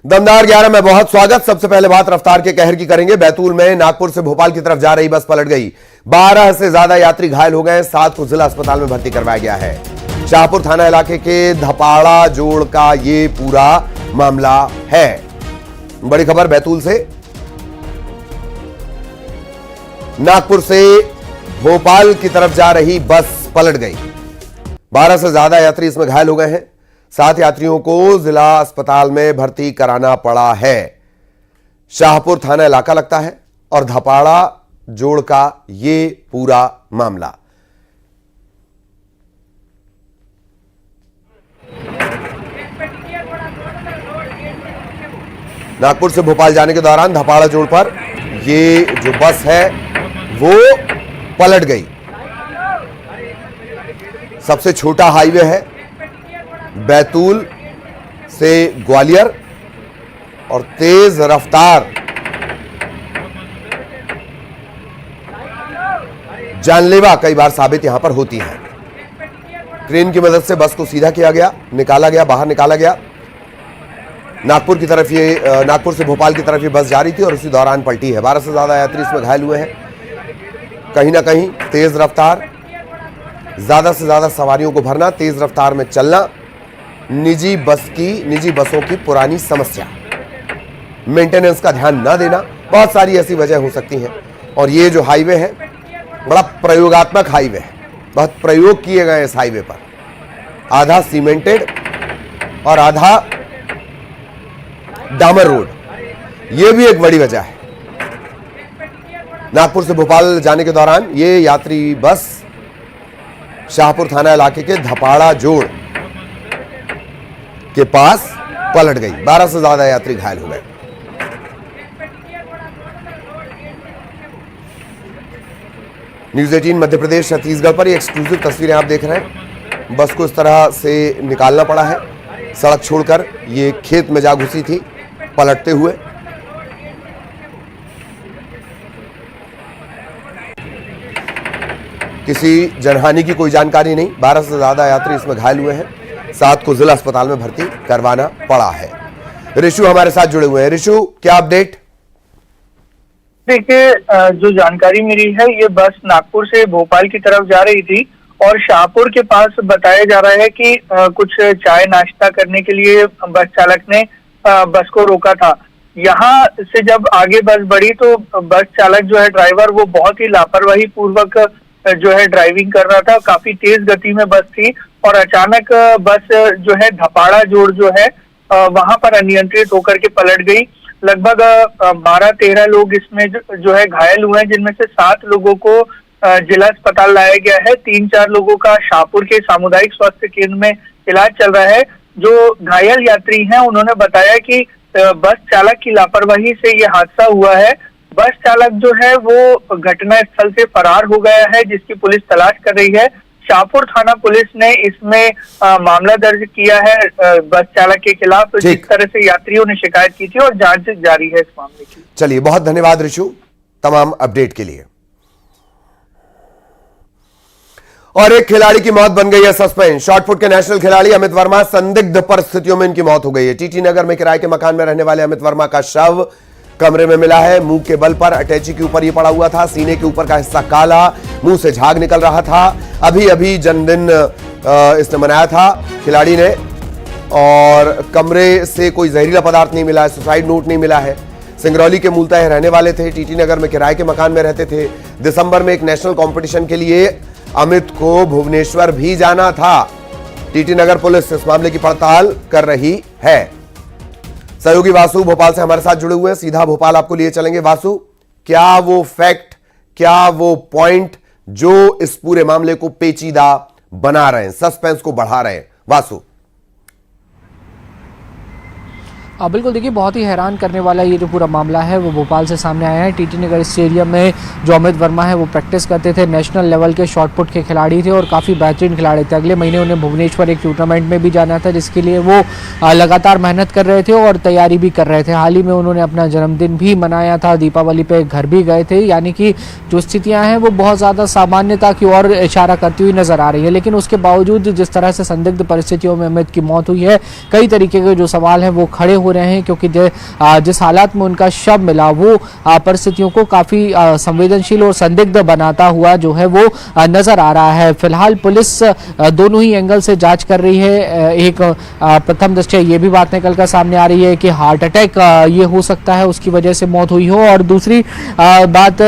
दमदार 11 में बहुत स्वागत। सबसे पहले बात रफ्तार के कहर की करेंगे। बैतूल में नागपुर से भोपाल की तरफ जा रही बस पलट गई। 12 से ज्यादा यात्री घायल हो गए। 7 को जिला अस्पताल में भर्ती करवाया गया है। शाहपुर थाना इलाके के धपाड़ा जोड़ का ये पूरा मामला है। बड़ी खबर बैतूल से। नागपुर से भोपाल की तरफ जा रही बस पलट गई। 12 से ज्यादा यात्री इसमें घायल हो गए हैं। 7 यात्रियों को जिला अस्पताल में भर्ती कराना पड़ा है। शाहपुर थाना इलाका लगता है और धपाड़ा जोड़ का ये पूरा मामला। नागपुर से भोपाल जाने के दौरान धपाड़ा जोड़ पर ये जो बस है वो पलट गई। सबसे छोटा हाईवे है बैतूल से ग्वालियर और तेज रफ्तार जानलेवा कई बार साबित यहां पर होती है। क्रेन की मदद से बस को सीधा किया गया, बाहर निकाला गया। नागपुर की तरफ नागपुर से भोपाल की तरफ ये बस जा रही थी और उसी दौरान पलटी है। 12 से ज्यादा यात्री इसमें घायल हुए हैं। कहीं ना कहीं तेज रफ्तार, ज्यादा से ज्यादा सवारियों को भरना, तेज रफ्तार में चलना, निजी बसों की पुरानी समस्या, मेंटेनेंस का ध्यान ना देना, बहुत सारी ऐसी वजह हो सकती हैं। और ये जो हाईवे है बड़ा प्रयोगात्मक हाईवे है। बहुत प्रयोग किए गए इस हाईवे पर। आधा सीमेंटेड और आधा डामर रोड, ये भी एक बड़ी वजह है। नागपुर से भोपाल जाने के दौरान ये यात्री बस शाहपुर थाना इलाके के धपाड़ा जोड़ के पास पलट गई। 12 से ज्यादा यात्री घायल हो गए। न्यूज़ 18 मध्य प्रदेश छत्तीसगढ़ पर ये एक्सक्लूसिव तस्वीरें आप देख रहे हैं। बस को इस तरह से निकालना पड़ा है। सड़क छोड़कर ये खेत में जा घुसी थी पलटते हुए। किसी जनहानि की कोई जानकारी नहीं। 12 से ज्यादा यात्री इसमें घायल हुए हैं। 7 को जिला अस्पताल में भर्ती करवाना पड़ा है। ऋषु हमारे साथ जुड़े हुए हैं। ऋषु, क्या अपडेट? देखिए, जो जानकारी मिली है, ये बस नागपुर से भोपाल की तरफ जा रही थी और शाहपुर के पास बताया जा रहा है कि कुछ चाय नाश्ता करने के लिए बस चालक ने बस को रोका था। यहाँ से जब आगे बस बढ़ी तो बस चालक जो है, ड्राइवर, वो बहुत ही लापरवाही पूर्वक जो है ड्राइविंग कर रहा था। काफी तेज गति में बस थी और अचानक बस जो है धपाड़ा जोड़ जो है वहां पर अनियंत्रित होकर के पलट गई। लगभग 12-13 लोग इसमें जो है घायल हुए हैं, जिनमें से 7 लोगों को जिला अस्पताल लाया गया है। 3-4 लोगों का शाहपुर के सामुदायिक स्वास्थ्य केंद्र में इलाज चल रहा है। जो घायल यात्री हैं उन्होंने बताया कि बस चालक की लापरवाही से ये हादसा हुआ है। बस चालक जो है वो घटना स्थल से फरार हो गया है, जिसकी पुलिस तलाश कर रही है। शाहपुर थाना पुलिस ने इसमें मामला दर्ज किया है बस चालक के खिलाफ, जिस तरह से यात्रियों ने शिकायत की थी, और जांच जारी है इस मामले की। चलिए, बहुत धन्यवाद ऋषु तमाम अपडेट के लिए। और एक खिलाड़ी की मौत बन गई है सस्पेंस। शॉटपुट के नेशनल खिलाड़ी अमित वर्मा, संदिग्ध परिस्थितियों में इनकी मौत हो गई है। टीटी नगर में किराए के मकान में रहने वाले अमित वर्मा का शव कमरे में मिला है। मुंह के बल पर अटैची के ऊपर ये पड़ा हुआ था। सीने के ऊपर का हिस्सा काला, मुंह से झाग निकल रहा था। अभी अभी जन्मदिन इसने मनाया था खिलाड़ी ने, और कमरे से कोई जहरीला पदार्थ नहीं मिला है, सुसाइड नोट नहीं मिला है। सिंगरौली के मूलतः रहने वाले थे। टीटी नगर में किराए के मकान में रहते थे। दिसंबर में एक नेशनल कॉम्पिटिशन के लिए अमित को भुवनेश्वर भी जाना था। टीटी नगर पुलिस इस मामले की पड़ताल कर रही है। सहयोगी वासु भोपाल से हमारे साथ जुड़े हुए हैं। सीधा भोपाल आपको लिए चलेंगे। वासु, क्या वो फैक्ट, क्या वो पॉइंट जो इस पूरे मामले को पेचीदा बना रहे हैं, सस्पेंस को बढ़ा रहे हैं? वासु, बिल्कुल, देखिए, बहुत ही हैरान करने वाला ये जो पूरा मामला है वो भोपाल से सामने आया है। टीटी नगर स्टेडियम में जो अमित वर्मा है वो प्रैक्टिस करते थे। नेशनल लेवल के शॉटपुट के खिलाड़ी थे और काफ़ी बेहतरीन खिलाड़ी थे। अगले महीने उन्हें भुवनेश्वर एक टूर्नामेंट में भी जाना था, जिसके लिए वो लगातार मेहनत कर रहे थे और तैयारी भी कर रहे थे। हाल ही में उन्होंने अपना जन्मदिन भी मनाया था, दीपावली पे घर भी गए थे। यानी कि जो स्थितियाँ हैं वो बहुत ज़्यादा सामान्यता की ओर इशारा करती हुई नजर आ रही है। लेकिन उसके बावजूद जिस तरह से संदिग्ध परिस्थितियों में अमित की मौत हुई है, कई तरीके के जो सवाल हैं वो खड़े हो रहे हैं, क्योंकि जिस हालात में उनका शव मिला वो परिस्थितियों को काफ़ी संवेदनशील और संदिग्ध बनाता हुआ जो है वो नज़र आ रहा है। फिलहाल पुलिस दोनों ही एंगल से जांच कर रही है। एक प्रथम दृष्टया ये भी बात निकल कर सामने आ रही है कि हार्ट अटैक ये हो सकता है, उसकी वजह से मौत हुई हो, और दूसरी बात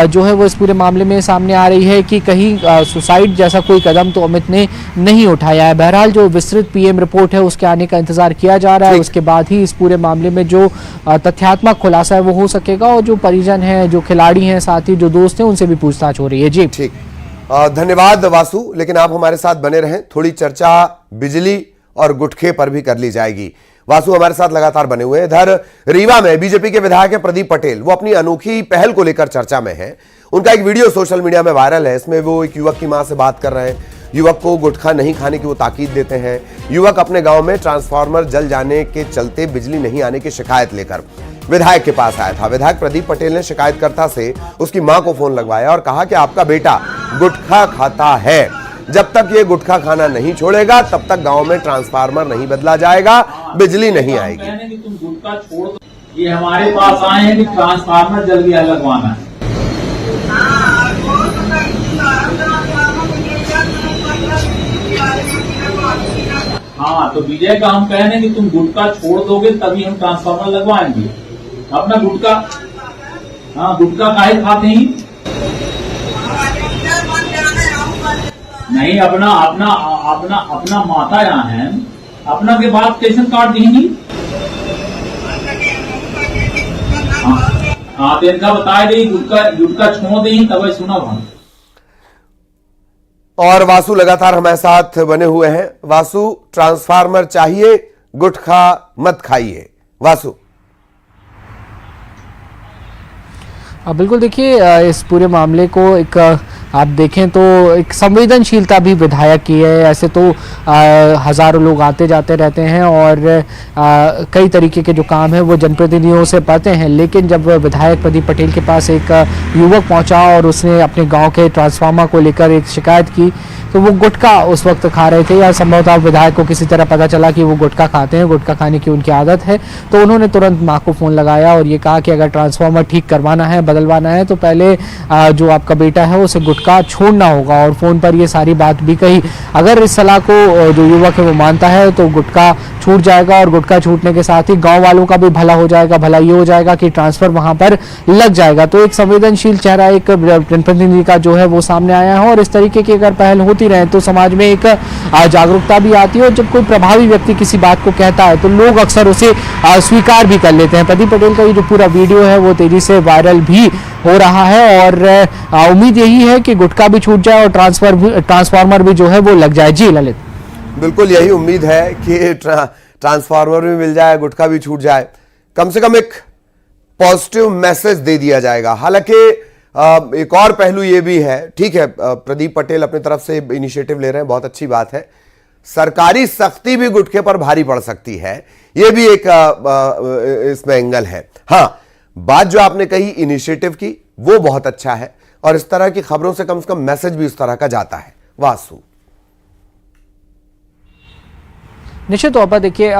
जो है वो इस पूरे मामले में सामने आ रही है कि कहीं सुसाइड जैसा कोई कदम तो अमित ने नहीं उठाया है। बहरहाल जो विस्तृत पीएम रिपोर्ट है उसके आने का इंतजार किया जा रहा है, उसके बाद ही इस पूरे मामले में जो तथ्यात्मक खुलासा है वो हो सकेगा, और जो परिजन हैं, जो खिलाड़ी हैं, साथ ही जो दोस्त हैं, उनसे भी पूछताछ हो रही है। जी ठीक, धन्यवाद वासु, लेकिन आप हमारे साथ बने रहें, थोड़ी चर्चा बिजली और गुटखे पर भी कर ली जाएगी। वासु हमारे साथ लगातार बने हुए हैं। इधर रीवा में बीजेपी के विधायक हैं प्रदीप पटेल, वो अपनी अनोखी पहल को लेकर चर्चा में हैं। उनका एक वीडियो सोशल मीडिया में वायरल है। इसमें वो एक युवक की मां से बात कर रहे हैं, युवक को गुटखा नहीं खाने की वो ताकीद देते हैं। युवक अपने गांव में ट्रांसफार्मर जल जाने के चलते बिजली नहीं आने की शिकायत लेकर विधायक के पास आया था। विधायक प्रदीप पटेल ने शिकायतकर्ता से उसकी मां को फोन लगवाया और कहा कि आपका बेटा गुटखा खाता है, जब तक ये गुटखा खाना नहीं छोड़ेगा तब तक गांव में ट्रांसफार्मर नहीं बदला जाएगा, बिजली नहीं आएगी। कि तुम गुटखा छोड़ दो, ये हमारे पास आए हैं कि ट्रांसफार्मर जल गया लगवाना है। हाँ, तो विजय का हम कह रहे हैं कि तुम गुटखा छोड़ दोगे तभी हम ट्रांसफार्मर लगवाएंगे। अपना गुटखा, हाँ गुटखा काहे खाते हैं? नहीं, अपना अपना अपना अपना माता यहाँ है, अपना के बाद कैसे काट देंगी? हाँ, तो इनका बताए दी गुटखा छोड़ दें तब सुना हम। और वासु लगातार हमारे साथ बने हुए हैं। वासु, ट्रांसफार्मर चाहिए, गुटखा मत खाइए। वासु, बिल्कुल, देखिए इस पूरे मामले को एक आप देखें तो एक संवेदनशीलता भी विधायक की है। ऐसे तो हज़ारों लोग आते जाते रहते हैं और कई तरीके के जो काम है वो जनप्रतिनिधियों से पाते हैं, लेकिन जब विधायक प्रदीप पटेल के पास एक युवक पहुंचा और उसने अपने गांव के ट्रांसफार्मर को लेकर एक शिकायत की, तो वो गुटखा उस वक्त खा रहे थे, या संभवतः विधायक को किसी तरह पता चला कि वो गुटखा खाते हैं, गुटखा खाने की उनकी आदत है, तो उन्होंने तुरंत माँ को फ़ोन लगाया और ये कहा कि अगर ट्रांसफार्मर ठीक करवाना है, बदलवाना है, तो पहले जो आपका बेटा है उसे गुटखा छोड़ना होगा। और फ़ोन पर ये सारी बात भी कही। अगर इस सलाह को जो युवक है वो मानता है तो गुटखा छूट जाएगा, और गुटखा छूटने के साथ ही गाँव वालों का भी भला हो जाएगा। भला ये हो जाएगा कि ट्रांसफ़र वहाँ पर लग जाएगा। तो एक संवेदनशील चेहरा एक जनप्रतिनिधि का जो है वो सामने आया है, और इस तरीके की अगर पहल होती रहे तो समाज में एक जागरूकता भी आती है, और जब कोई प्रभावी व्यक्ति किसी बात को कहता है तो लोग अक्सर उसे स्वीकार भी कर लेते हैं। प्रदीप पटेल का ये जो पूरा वीडियो है वो तेजी से वायरल भी हो रहा है, और उम्मीद यही है कि गुटखा भी छूट जाए और ट्रांसफार्मर भी जो है वो लग जाए। जी ललित, बिल्कुल यही उम्मीद है कि ट्रांसफार्मर भी मिल जाए, गुटखा भी छूट जाए, कम से कम एक पॉजिटिव मैसेज दे दिया जाएगा। हालांकि एक और पहलू ये भी है, ठीक है, प्रदीप पटेल अपनी तरफ से इनिशिएटिव ले रहे हैं, बहुत अच्छी बात है। सरकारी सख्ती भी गुटखे पर भारी पड़ सकती है, ये भी एक इसमें एंगल है। हाँ, बात जो आपने कही इनिशिएटिव की वो बहुत अच्छा है, और इस तरह की खबरों से कम मैसेज भी उस तरह का जाता है। वासु, निश्चित तौर पर देखिए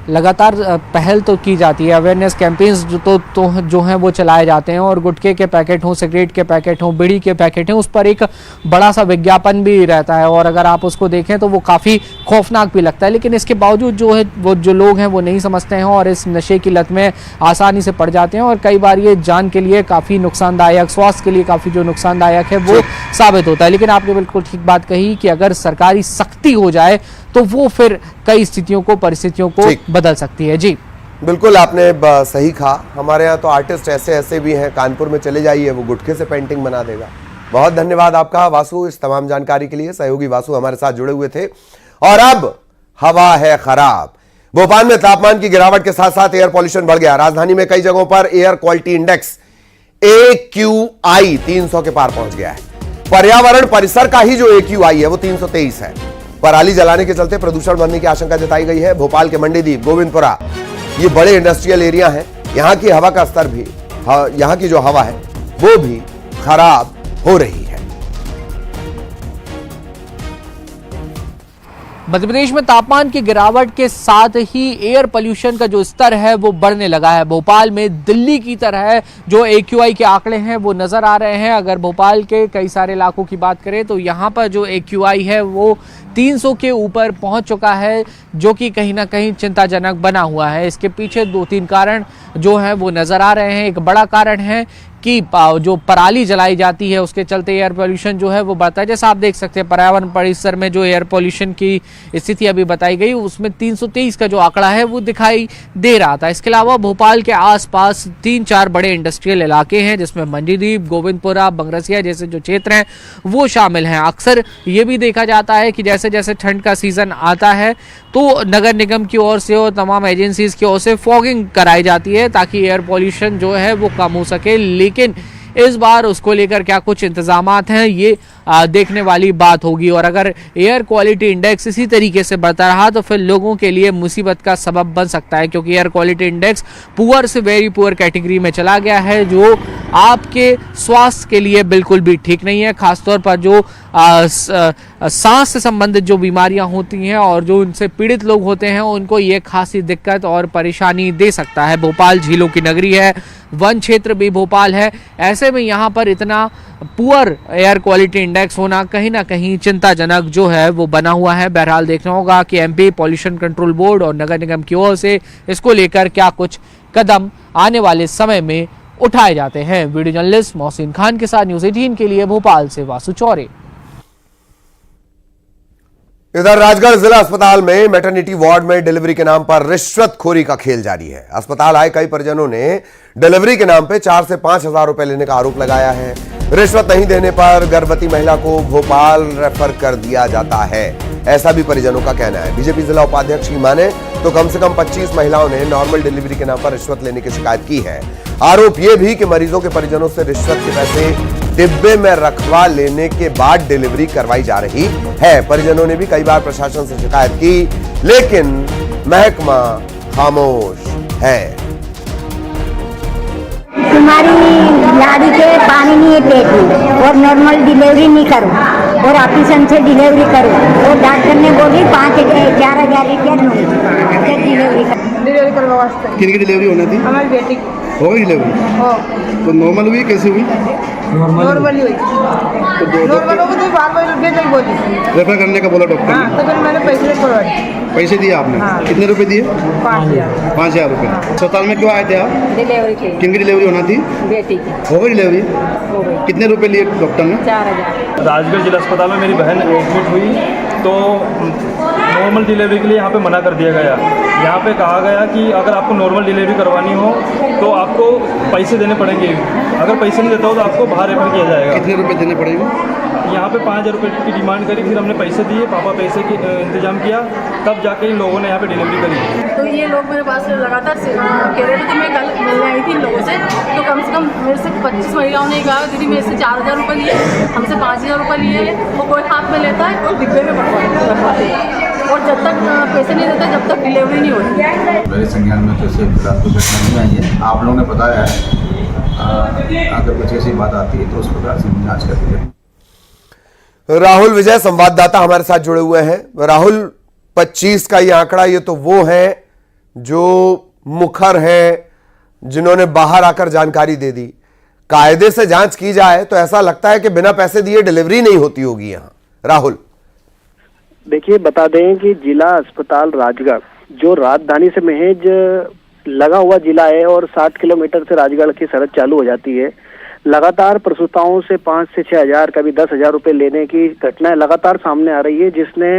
लगातार पहल तो की जाती है, अवेयरनेस कैंपेन्स जो हैं वो चलाए जाते हैं, और गुटखे के पैकेट हों, सिगरेट के पैकेट हों, बीड़ी के पैकेट हों, उस पर एक बड़ा सा विज्ञापन भी रहता है, और अगर आप उसको देखें तो वो काफ़ी खौफनाक भी लगता है। लेकिन इसके बावजूद जो है वो जो लोग हैं वो नहीं समझते हैं और इस नशे की लत में आसानी से पड़ जाते हैं, और कई बार ये जान के लिए काफ़ी नुकसानदायक, स्वास्थ्य के लिए काफ़ी जो नुकसानदायक है वो साबित होता है। लेकिन आपने बिल्कुल ठीक बात कही कि अगर सरकारी सख्ती हो जाए तो वो फिर कई स्थितियों को, परिस्थितियों को बदल सकती है। जी बिल्कुल आपने सही कहा। हमारे यहाँ तो आर्टिस्ट ऐसे भी हैं, कानपुर में चले जाइए, वो गुटखे से पेंटिंग बना देगा। बहुत धन्यवाद आपका वासु इस तमाम जानकारी के लिए। सहयोगी वासु हमारे साथ जुड़े हुए थे। और अब हवा है खराब। भोपाल में तापमान की गिरावट के साथ साथ एयर पॉल्यूशन बढ़ गया। राजधानी में कई जगहों पर एयर क्वालिटी इंडेक्स AQI 300 के पार पहुंच गया है। पर्यावरण परिसर का ही जो AQI है वो 323 है। पराली जलाने के चलते प्रदूषण बढ़ने की आशंका जताई गई है। भोपाल के मंडीदीप, गोविंदपुरा, ये बड़े इंडस्ट्रियल एरिया हैं। यहां की हवा का स्तर भी, यहां की जो हवा है वो भी खराब हो रही है। मध्य प्रदेश में तापमान की गिरावट के साथ ही एयर पोल्यूशन का जो स्तर है वो बढ़ने लगा है। भोपाल में दिल्ली की तरह जो AQI के आंकड़े हैं वो नजर आ रहे हैं। अगर भोपाल के कई सारे इलाकों की बात करें तो यहाँ पर जो AQI है वो 300 के ऊपर पहुंच चुका है, जो कि कहीं ना कहीं चिंताजनक बना हुआ है। इसके पीछे 2-3 कारण जो हैं वो नजर आ रहे हैं। एक बड़ा कारण है कि जो पराली जलाई जाती है उसके चलते एयर पोल्यूशन जो है वो बढ़ता है। जैसा आप देख सकते हैं पर्यावरण परिसर में जो एयर पोल्यूशन की स्थिति अभी बताई गई उसमें 323 का जो आंकड़ा है वो दिखाई दे रहा था। इसके अलावा भोपाल के आसपास 3-4 बड़े इंडस्ट्रियल इलाके हैं जिसमें मंजीदीप, गोविंदपुरा, बंगरसिया जैसे जो क्षेत्र हैं वो शामिल हैं। अक्सर ये भी देखा जाता है कि जैसे जैसे ठंड का सीजन आता है तो नगर निगम की ओर से और तमाम एजेंसीज की ओर से फॉगिंग कराई जाती है ताकि एयर पोल्यूशन जो है वो कम हो सके। लेकिन इस बार उसको लेकर क्या कुछ इंतजामात हैं ये देखने वाली बात होगी। और अगर एयर क्वालिटी इंडेक्स इसी तरीके से बढ़ता रहा तो फिर लोगों के लिए मुसीबत का सबब बन सकता है, क्योंकि एयर क्वालिटी इंडेक्स पुअर से वेरी पुअर कैटेगरी में चला गया है, जो आपके स्वास्थ्य के लिए बिल्कुल भी ठीक नहीं है। खासतौर पर जो सांस से संबंधित जो बीमारियां होती हैं और जो उनसे पीड़ित लोग होते हैं उनको ये खासी दिक्कत और परेशानी दे सकता है। भोपाल झीलों की नगरी है, वन क्षेत्र भी भोपाल है, ऐसे में यहाँ पर इतना पुअर एयर क्वालिटी इंडेक्स होना कहीं ना कहीं चिंताजनक जो है वो बना हुआ है। बहरहाल देखना होगा कि MP पॉल्यूशन कंट्रोल बोर्ड और नगर निगम की ओर से इसको लेकर क्या कुछ कदम आने वाले समय में उठाए जाते हैं। वीडियो जर्नलिस्ट मोहसिन खान के साथ न्यूज़ 18 के लिए भोपाल से वासु चौरे। इधर राजगढ़ जिला अस्पताल में मैटरनिटी वार्ड में डिलीवरी के नाम पर रिश्वतखोरी का खेल जारी है। अस्पताल आए कई परिजनों ने डिलीवरी के नाम पे 4 से 5 हजार रुपए लेने का आरोप लगाया है। रिश्वत नहीं देने पर गर्भवती महिला को भोपाल रेफर कर दिया जाता है, ऐसा भी परिजनों का कहना है। बीजेपी जिला उपाध्यक्ष की माने तो कम से कम 25 महिलाओं ने नॉर्मल डिलीवरी के नाम पर रिश्वत लेने की शिकायत की है। आरोप यह भी कि मरीजों के परिजनों से रिश्वत के पैसे डिब्बे में रखवा लेने के बाद डिलीवरी करवाई जा रही है। परिजनों ने भी कई बार प्रशासन से शिकायत की, लेकिन महकमा खामोश है। तुम्हारी लाड़ी के पानी नहीं है पेट में और नॉर्मल डिलीवरी नहीं करो और ऑपरेशन से डिलीवरी करो, और डॉक्टर ने बोली 5-11,000 रुपया लूँगी डिलीवरी करवा वास्ते। किन की डिलीवरी होनी थी? हमारी बेटी हो गई डिलीवरी? हो तो नॉर्मल हुई? कैसे हुई? नॉर्मल हुई। नॉर्मल हो गई तो बार-बार नहीं बोली, रेफर करने का बोला डॉक्टर ने। तो फिर मैंने पैसे करवाए। पैसे दिए आपने? कितने रुपए दिए? 5,000 रुपए। अस्पताल में क्यों आए थे आप? डिलीवरी की। किन की डिलीवरी होना थी? बेटी की। हो गई डिलीवरी? हो गई। कितने रुपए लिए डॉक्टर ने? 4,000। राजगढ़ जिला अस्पताल में मेरी बहन एडमिट हुई तो नॉर्मल डिलीवरी के लिए यहाँ पे मना कर दिया गया। यहाँ पे कहा गया कि अगर आपको नॉर्मल डिलीवरी करवानी हो तो आपको पैसे देने पड़ेंगे, अगर पैसे नहीं देता हो तो आपको बाहर रेफर किया जाएगा। कितने रुपए देने पड़ेंगे? यहाँ पे 5,000 रुपये की डिमांड करी, फिर हमने पैसे दिए, पापा पैसे की इंतजाम किया, तब जाके इन लोगों ने यहाँ पे डिलीवरी करी। तो ये लोग मेरे पास लगातार कह रहे थे कि मैं कल मिलने आई थी इन लोगों से, तो कम से कम मेरे से 25 महिलाओं ने कहा दीदी मेरे से 4,000 रुपये लिए, हमसे 5,000 रुपये लिए, वो कोई हाथ में लेता है और डिब्बे में रखवाते हैं, और जब तक पैसे नहीं देते जब तक डिलीवरी नहीं होती। मेरे संज्ञान में तो ऐसे फिलहाल कोई घटना नहीं आई है। आप लोगों ने बताया है, अगर कुछ ऐसी बात आती है तो उस प्रकार से जाँच करती है। राहुल विजय संवाददाता हमारे साथ जुड़े हुए हैं। राहुल, 25 का ये आंकड़ा, ये तो वो है जो मुखर है, जिन्होंने बाहर आकर जानकारी दे दी। कायदे से जांच की जाए तो ऐसा लगता है कि बिना पैसे दिए डिलीवरी नहीं होती होगी यहां। राहुल, देखिए, बता दें कि जिला अस्पताल राजगढ़ जो राजधानी से महज लगा हुआ जिला है और 60 किलोमीटर से राजगढ़ की सड़क चालू हो जाती है। लगातार प्रसूताओं से 5 से 6 हजार, कभी 10,000 रुपए लेने की घटनाएं लगातार सामने आ रही है, जिसने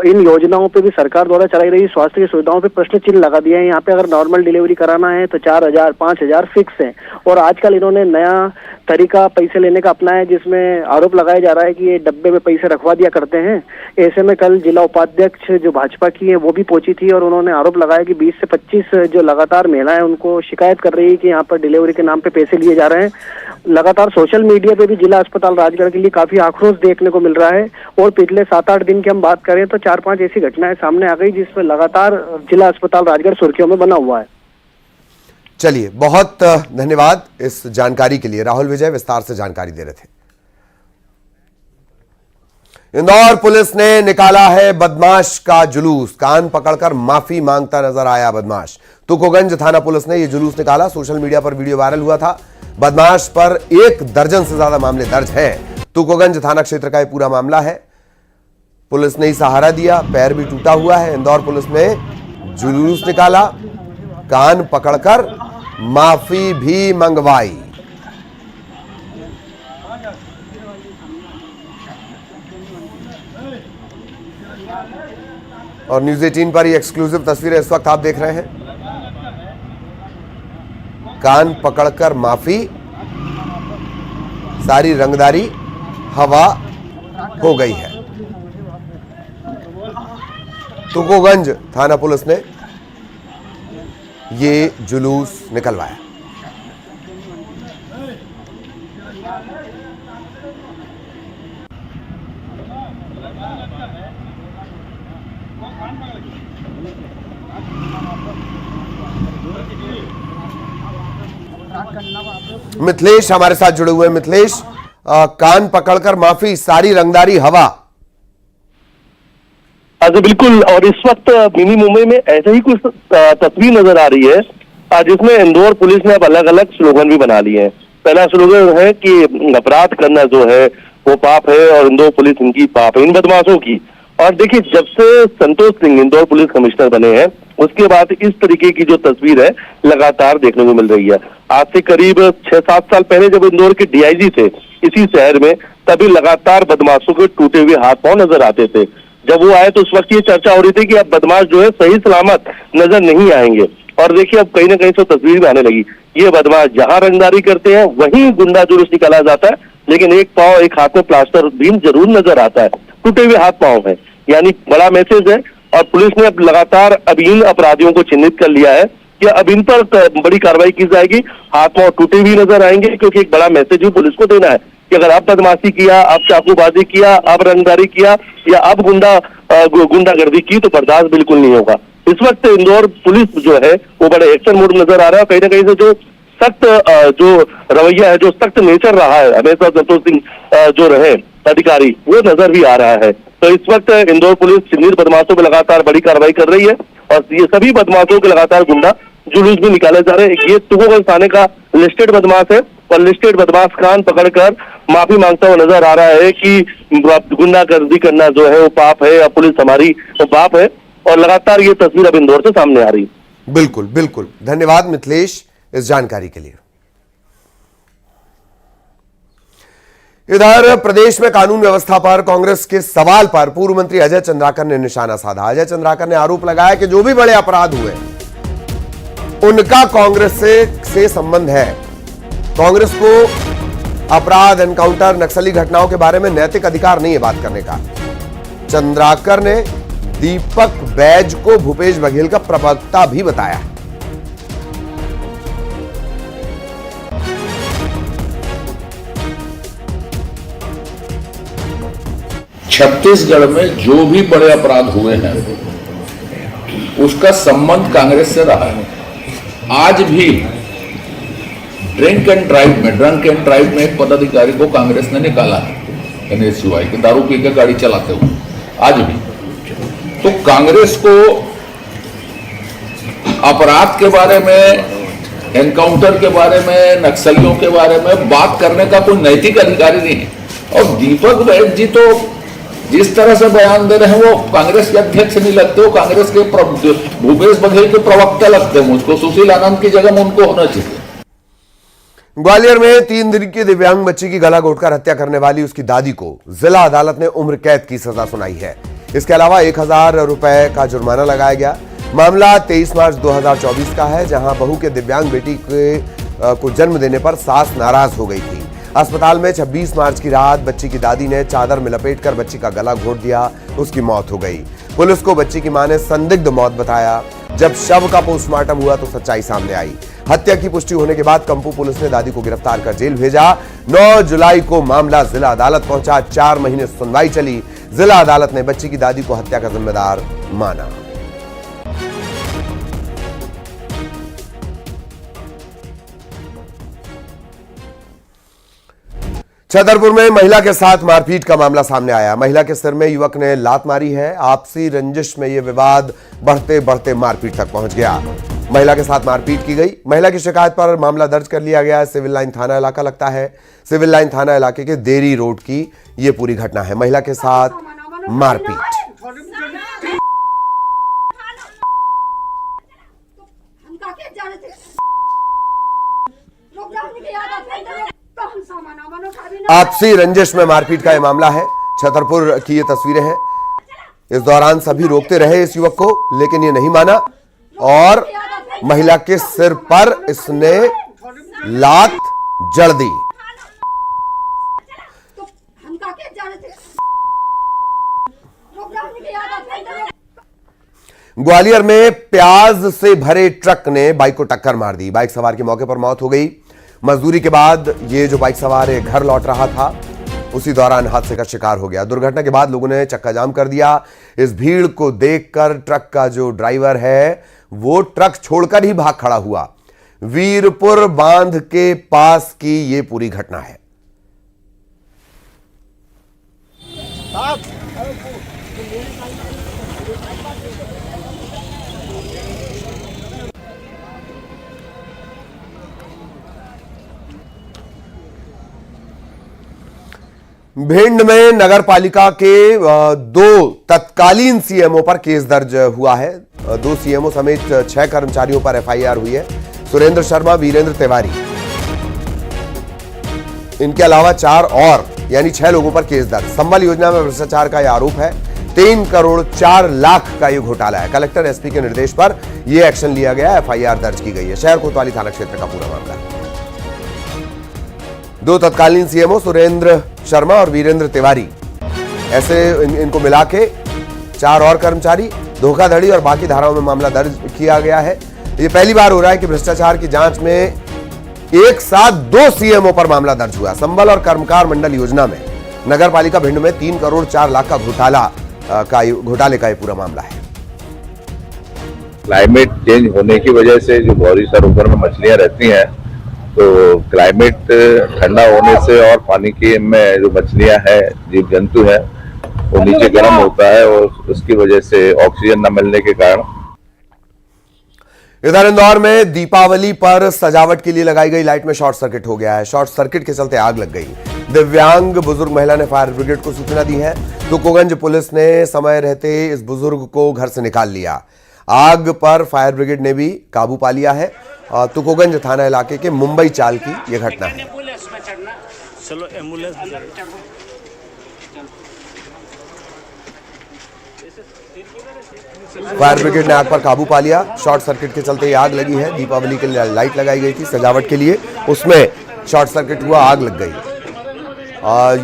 इन योजनाओं पे भी सरकार द्वारा चलाई रही स्वास्थ्य की सुविधाओं पे प्रश्न चिन्ह लगा दिया है। यहाँ पे अगर नॉर्मल डिलीवरी कराना है तो 4,000, 5,000 फिक्स है, और आजकल इन्होंने नया तरीका पैसे लेने का अपनाया है, जिसमें आरोप लगाया जा रहा है कि ये डब्बे में पैसे रखवा दिया करते हैं। ऐसे में कल जिला उपाध्यक्ष जो भाजपा की है वो भी पहुंची थी और उन्होंने आरोप लगाया कि 20 से 25 जो लगातार महिलाएं उनको शिकायत कर रही है कि यहाँ पर डिलीवरी के नाम पे पैसे लिए जा रहे हैं। लगातार सोशल मीडिया पे भी जिला अस्पताल राजगढ़ के लिए काफी आक्रोश देखने को मिल रहा है, और पिछले 7-8 दिन की हम बात करें तो 4-5 ऐसी घटनाएं सामने आ गई जिसमें लगातार जिला अस्पताल राजगढ़ सुर्खियों में बना हुआ है। चलिए, बहुत धन्यवाद इस जानकारी के लिए। राहुल विजय विस्तार से जानकारी दे रहे थे। इंदौर पुलिस ने निकाला है बदमाश का जुलूस। कान पकड़कर माफी मांगता नजर आया बदमाश। तुकोगंज थाना पुलिस ने यह जुलूस निकाला। सोशल मीडिया पर वीडियो वायरल हुआ था। बदमाश पर 1 दर्जन से ज्यादा मामले दर्ज हैं। तुकोगंज थाना क्षेत्र का यह पूरा मामला है। पुलिस ने ही सहारा दिया, पैर भी टूटा हुआ है। इंदौर पुलिस ने जुलूस निकाला, कान पकड़कर माफी भी मंगवाई। और न्यूज 18 पर ये एक्सक्लूसिव तस्वीरें इस वक्त आप देख रहे हैं। कान पकड़कर माफी, सारी रंगदारी हवा हो गई है। तुकोगंज थाना पुलिस ने ये जुलूस निकलवाया। मिथिलेश हमारे साथ जुड़े हुए हैं। मिथिलेश, कान पकड़कर माफी, सारी रंगदारी हवा। जी बिल्कुल, और इस वक्त मिनी मुंबई में ऐसे ही कुछ तस्वीर नजर आ रही है जिसमें इंदौर पुलिस ने अब अलग अलग स्लोगन भी बना लिए हैं। पहला स्लोगन है कि अपराध करना जो है वो पाप है और इंदौर पुलिस इनकी पाप है, इन बदमाशों की। और देखिए, जब से संतोष सिंह इंदौर पुलिस कमिश्नर बने हैं उसके बाद इस तरीके की जो तस्वीर है लगातार देखने को मिल रही है। आज से करीब 6-7 साल पहले जब इंदौर के डीआईजी थे इसी शहर में, तभी लगातार बदमाशों के टूटे हुए हाथ पांव नजर आते थे। जब वो आए तो उस वक्त ये चर्चा हो रही थी कि अब बदमाश जो है सही सलामत नजर नहीं आएंगे। और देखिए, अब कहीं ना कहीं से तस्वीर भी आने लगी। ये बदमाश जहां रंगदारी करते हैं वहीं गुंडा जुलूस निकाला जाता है, लेकिन एक पांव, एक हाथ में प्लास्टर बीन जरूर नजर आता है, टूटे हुए हाथ पांव है। यानी बड़ा मैसेज है। और पुलिस ने अब लगातार अब इन अपराधियों को चिन्हित कर लिया है कि अब इन पर बड़ी कार्रवाई की जाएगी। हाथ पांव टूटे हुए नजर आएंगे, क्योंकि एक बड़ा मैसेज भी पुलिस को देना है कि अगर आप बदमाशी किया, आप चाकूबाजी किया, आप रंगदारी किया या आप गुंडागर्दी की तो बर्दाश्त बिल्कुल नहीं होगा। इस वक्त इंदौर पुलिस जो है वो बड़े एक्शन मोड नजर आ रहा है। कहीं ना कहीं से जो सख्त जो रवैया है, जो सख्त नेचर रहा है हमेशा संतोष सिंह जो रहे अधिकारी, वो नजर भी आ रहा है। तो इस वक्त इंदौर पुलिस चिन्हित बदमाशों पर लगातार बड़ी कार्रवाई कर रही है और ये सभी बदमाशों के लगातार गुंडा जुलूस भी निकाले जा रहे हैं। ये तुकोगंज थाने का लिस्टेड बदमाश है और लिस्टेड बदमाश कान पकड़कर माफी मांगता हुआ नजर आ रहा है कि गुंडागर्दी करना जो है वो पाप है या पुलिस हमारी वो पाप है। और लगातार ये तस्वीर अब इंदौर से सामने आ रही है। बिल्कुल बिल्कुल, धन्यवाद मिथिलेश इस जानकारी के लिए। इधर प्रदेश में कानून व्यवस्था पर कांग्रेस के सवाल पर पूर्व मंत्री अजय चंद्राकर ने निशाना साधा। अजय चंद्राकर ने आरोप लगाया कि जो भी बड़े अपराध हुए उनका कांग्रेस से संबंध है। कांग्रेस को अपराध, एनकाउंटर, नक्सली घटनाओं के बारे में नैतिक अधिकार नहीं है बात करने का। चंद्राकर ने दीपक बैज को भूपेश बघेल का प्रवक्ता भी बताया। छत्तीसगढ़ में जो भी बड़े अपराध हुए हैं उसका संबंध कांग्रेस से रहा है। आज भी ड्रंक एंड ड्राइव में एक पदाधिकारी को कांग्रेस ने निकाला है NSUI के, दारू पी के गाड़ी चलाते हुए। आज भी तो कांग्रेस को अपराध के बारे में, एनकाउंटर के बारे में, नक्सलियों के बारे में बात करने का कोई नैतिक अधिकारी नहीं है। और दीपक बैज जी तो जिस तरह से बयान दे रहे हैं वो कांग्रेस के अध्यक्ष नहीं लगते, वो कांग्रेस के भूपेश बघेल के प्रवक्ता लगते हैं मुझको। सुशील आनंद की जगह में उनको होना चाहिए। ग्वालियर में 3 दिन की दिव्यांग बच्ची की गला घोटकर हत्या करने वाली उसकी दादी को जिला अदालत ने उम्र कैद की सजा सुनाई है। इसके अलावा 1000 रुपए का जुर्माना लगाया गया। मामला 23 मार्च 2024 का है, जहां बहू के दिव्यांग बेटी को जन्म देने पर सास नाराज हो गई थी। अस्पताल में 26 मार्च की रात बच्ची की दादी ने चादर में लपेटकर बच्ची का गला घोट दिया, उसकी मौत हो गई। पुलिस को बच्ची की मां ने संदिग्ध मौत बताया। जब शव का पोस्टमार्टम हुआ तो सच्चाई सामने आई। हत्या की पुष्टि होने के बाद कंपू पुलिस ने दादी को गिरफ्तार कर जेल भेजा। 9 जुलाई को मामला जिला अदालत पहुंचा। 4 महीने सुनवाई चली। जिला अदालत ने बच्ची की दादी को हत्या का जिम्मेदार माना। छतरपुर में महिला के साथ मारपीट का मामला सामने आया। महिला के सिर में युवक ने लात मारी है। आपसी रंजिश में यह विवाद बढ़ते बढ़ते मारपीट तक पहुंच गया। महिला के साथ मारपीट की गई। महिला की शिकायत पर मामला दर्ज कर लिया गया है। सिविल लाइन थाना इलाका लगता है। सिविल लाइन थाना इलाके के देरी रोड की यह पूरी घटना है। महिला के साथ मारपीट। आपसी रंजिश में मारपीट का यह मामला है। छतरपुर की ये तस्वीरें हैं। इस दौरान सभी रोकते रहे इस युवक को, लेकिन ये नहीं माना और महिला के सिर पर इसने लात जड़ दी। ग्वालियर में प्याज से भरे ट्रक ने बाइक को टक्कर मार दी। बाइक सवार की मौके पर मौत हो गई। मजदूरी के बाद ये जो बाइक सवार है घर लौट रहा था, उसी दौरान हादसे का शिकार हो गया। दुर्घटना के बाद लोगों ने चक्का जाम कर दिया। इस भीड़ को देखकर ट्रक का जो ड्राइवर है वो ट्रक छोड़कर ही भाग खड़ा हुआ। वीरपुर बांध के पास की ये पूरी घटना है। भिंड में नगर पालिका के दो तत्कालीन सीएमओ पर केस दर्ज हुआ है। दो सीएमओ समेत 6 कर्मचारियों पर एफआईआर हुई है। सुरेंद्र शर्मा, वीरेंद्र तिवारी, इनके अलावा 4 और यानी 6 लोगों पर केस दर्ज। संबल योजना में भ्रष्टाचार का यह आरोप है। 3 करोड़ 4 लाख का यह घोटाला है। कलेक्टर एसपी के निर्देश पर यह एक्शन लिया गया। एफआईआर दर्ज की गई है। शहर कोतवाली थाना क्षेत्र का पूरा मामला है। दो तत्कालीन सीएमओ सुरेंद्र शर्मा और वीरेंद्र तिवारी, ऐसे इनको मिला के 4 और कर्मचारी, धोखाधड़ी और बाकी धाराओं में मामला दर्ज किया गया है। ये पहली बार हो रहा है कि भ्रष्टाचार की जांच में एक साथ 2 सीएमओ पर मामला दर्ज हुआ। संबल और कर्मकार मंडल योजना में नगर पालिका भिंड में 3 करोड़ 4 लाख का घोटाले का ये पूरा मामला है। क्लाइमेट चेंज होने की वजह से जो गौरी सरोवर में मछलियां रहती हैं, तो क्लाइमेट ठंडा होने से और पानी के में जो मछलियां हैं, जीव जंतु हैं, वो नीचे गर्म होता है और उसकी वजह से ऑक्सीजन न मिलने के कारण। इधर इंदौर में दीपावली पर सजावट के लिए लगाई गई लाइट में शॉर्ट सर्किट हो गया है। शॉर्ट सर्किट के चलते आग लग गई। दिव्यांग बुजुर्ग महिला ने फायर ब्रिगेड को सूचना दी है। तुकोगंज पुलिस ने समय रहते इस बुजुर्ग को घर से निकाल लिया। आग पर फायर ब्रिगेड ने भी काबू पा लिया है। तुकोगंज थाना इलाके के मुंबई चाल की यह घटना है। फायर ब्रिगेड ने आग पर काबू पा लिया। शॉर्ट सर्किट के चलते आग लगी है। दीपावली के लिए लाइट लगाई गई थी सजावट के लिए, उसमें शॉर्ट सर्किट हुआ, आग लग गई।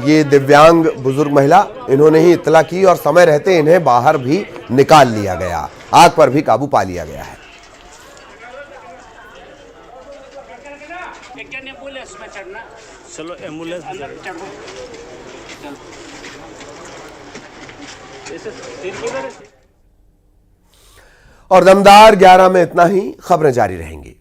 ये दिव्यांग बुजुर्ग महिला, इन्होंने ही इत्तला की और समय रहते इन्हें बाहर भी निकाल लिया गया। आग पर भी काबू पा लिया गया है। चलो एम्बुलेंस और दमदार 11 में इतना ही। खबरें जारी रहेंगी।